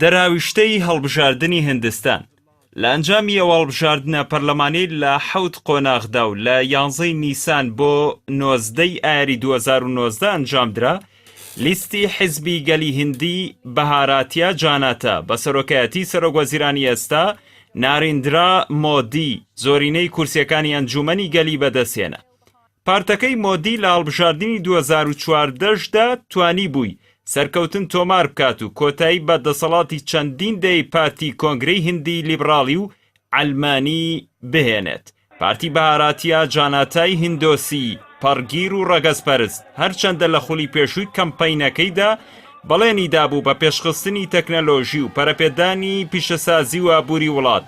دەراویشتەی هەڵبژاردننی هیندستان لە ئەنجامی هەڵبژاردنە پەرلەمانی لە 7 قۆناغدا و لە 11 نیسان بۆ 19 ئایاری 2019 ئەنجامدرا لیستی حیزبی گەلی هیندی بەهاراتیا جاناتە بە سەرۆکایەتی سەرۆکوەزیرانی ئێستا ناریندرا مۆدی زۆرینەی کورسیەکانی ئەنجومەنی گەلی بەدەستێنە. پارتەکەی مۆدی لە هەڵبژاردننی 2014دا توانی بووی سەرکەوتن تۆمار بکات و کۆتایی بە دەسەڵاتی چەندین دەی پارتی کۆنگرەی هیندی لیبرالی و ئەلمانی بهێنێت. پارتی بەهاراتیا جاناتای هیندۆسی پەڕگیر و ڕەگەزپەرست هەرچەندە لە خولی پێشووی کەمپەینەکەیدا بەڵێنی دابوو بە پێشخستنی تەکنەلۆژی و پەرەپێدانی پیشەسازی و ئابووری وڵات،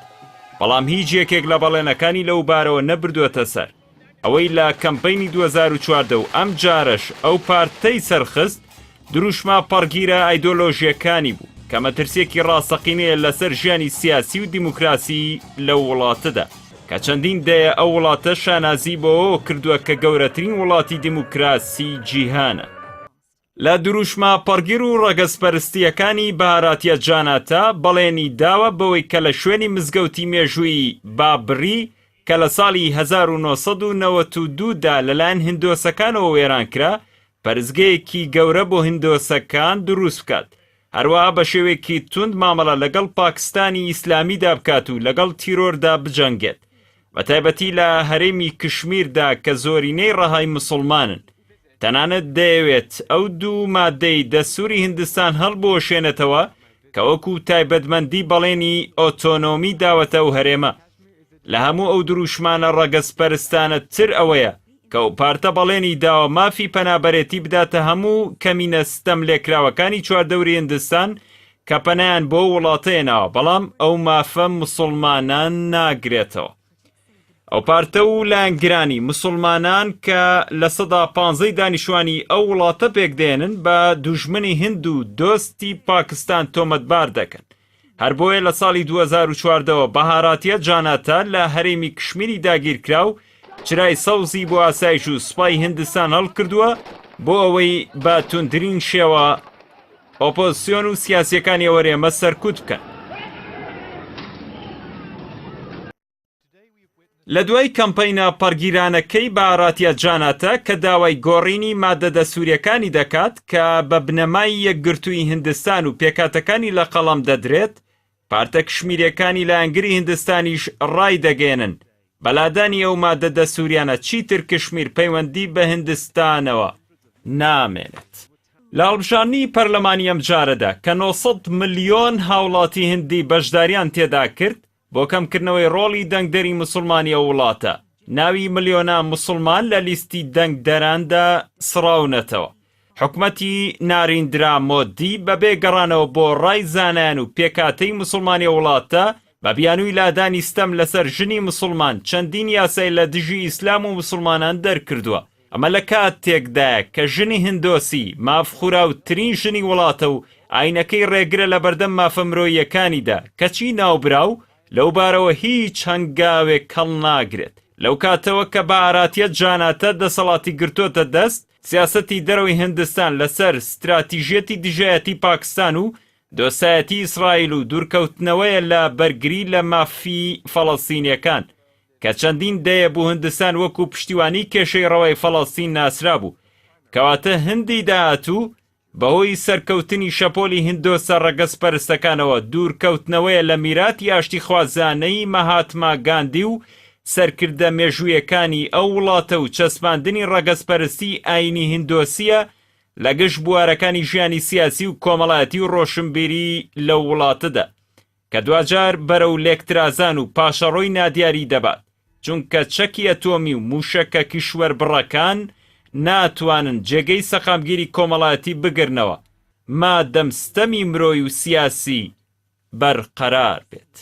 بەڵام هیچ یەکێک لە بەڵێنەکانی لەو بارەوە نەبردووەتە سەر. ئەوەی لە کەمپەینی 2014 و ئەم جارش ئەو پارتەی سەرخست دروشما پەڕگیرە ئایدۆلۆژیەکانی بوو کە مەترسیەکی ڕاستەقینەیە لەسەر ژیانی سیاسی و دیموکراسی لە وڵاتەدا کە چەندین دەیە ئەو وڵاتە شانازی بۆەوە کردووە کە گەورەترین وڵاتی دیموکراسی جیهانە. لە دروشما پەڕگیر و ڕەگەزپەرستیەکانی بەهاراتیە جاناتا بەڵێنی داوە بەوەی کە لە شوێنی مزگەوتی مێژووی بابری کە لە ساڵی 1992دا لەلایەن هیندۆسەکانەوە وێرانکرا پەرزگەیەکی گەورە بۆ هیندۆسەکان دروست بکات، هەروەها بە شێوەیەکی توند مامەڵە لەگەڵ پاکستانی ئیسلامیدا بکات و لەگەڵ تیرۆردا بجەنگێت، بەتایبەتی لە هەرێمی کشمیردا کە زۆرینەی ڕەهای مسلمانن. تەنانەت دەیەوێت ئەو دوو مادەی دەستوری هیندستان هەڵبۆشێنێتەوە کە وەکو تایبەتمەندی بەڵێنی ئۆتۆنۆمی داوەتە و هەرێمە. لە هەموو ئەو دروشمانە ڕەگەزپەرستانە تر ئەوەیە کە ئەو پارتە بەڵێنی داوە مافی پەنابەرێتی بداتە هەموو کەمینە ستەم لێکراوەکانی چواردەوری هیندستان کە پەنایان بۆ وڵاتەیەناوە، بەڵام ئەو مافە مسلمانان ناگرێتەوە. ئەو پارتە و لایەنگرانی مسلمانان کە لە 15 دانیشتوانی ئەو وڵاتە پێکدێنن بە دوژمنی هیند و دۆستی پاکستان تۆمەتبار دەکەن. هەر بۆیە لە ساڵی 2014ەوە بەهاراتیە جاناتا لە هەرێمی کشمیری داگیرکرا و چرای سەوزی بۆ ئاسایش و سوپای هیندستان هەڵکردووە بۆ ئەوەی بە توندترین شێوە ئۆپۆزیسیۆن و سیاسیەکانی وەرێمە سەرکوت بکەن. لە دوای کەمپەینە پەرگیرانەکەی بەهاراتیە جاناتا کە داوای گۆڕینی مادە دەسووریەکانی دەکات کە بە بنەمای یەکگرتووی هیندستان و پێکاتەکانی لە قەڵەم دەدرێت، پارتە کشمیریەکانی لایەنگری هیندستانیش ڕای دەگەێنن بەلادانی ئەو مادە دەسووریانە چیتر کشمیر پەیوەندی بە هیندستانەوە نامێنێت. لە هەڵبژاردننی پەرلەمانی ئەم جارەدا کە 900 ملیۆن هاوڵاتی هیندی بەشداریان تێدا کرد بۆ کەمکردنەوەی ڕۆڵی دەنگدەری مسلمانی ئەو وڵاتە، ناوی ملیۆنە مسلمان لە لیستی دەنگدەراندا سڕاونەتەوە. حکومەتی ناریندرا مۆدی بەبێ گەڕانەوە بۆ ڕای زانایان و پێکاتەی مسلمانی وڵاتە بە بیانووی لادانی ستەم لەسەر ژنی مسلمان چەندین یاسای لە دژی ئیسلام و مسلمانان دەرکردووە. ئەمە لە کاتێکدایە کە ژنی هیندۆسی مافخوراوترین ژنی وڵاتە و ئاینەکەی ڕێگرە لە بەردەم مافە مرۆییەکانیدا کەچی ناوبراو لەو بارەوە هیچ هەنگاوێک هەڵ ناگرێت. لەو کاتەوە کە بەهاراتیە جاناتا دەسەڵاتی گرتوۆتە دەست، سیاسەتی دەرەوەی هیندستان لەسەر ستراتیژیەتی دژایەتی پاکستان و دۆسایەتی ئیسرائیل و دوورکەوتنەوەیە لە بەرگری لە مافی فەڵەستینیەکان کە چەندین دەیە بوو هیندستان وەکو پشتیوانی کێشەی ڕەوای فەڵەستین ناسرا بوو، کەواتە هیندی داهاتوو بەهۆی سەرکەوتنی شەپۆلی هیندۆسە ڕەگەزپەرستەکانەوە دوورکەوتنەوەیە لە میراتی ئاشتی خوازانەی مەهاتما گاندی و سەرکردە مێژوویەکانی ئەو وڵاتە و چەسپاندنی ڕەگەزپەرستی ئاینی هیندۆسیە لە گشت بوارەکانی ژیانی سیاسی و کۆمەڵایەتی و ڕۆشنبیری لە وڵاتەدا کە دوجار بەرەو لێکترازان و پاشەڕۆی نادیاری دەبات، چونکە چەکی ئەتۆمی و موشەکە کیشوەر بڕەکان ناتوانن جێگەی سەقامگیری کۆمەڵایەتی بگرنەوە مادەم ستەمی مرۆی و سیاسی بەرقەرار بێت.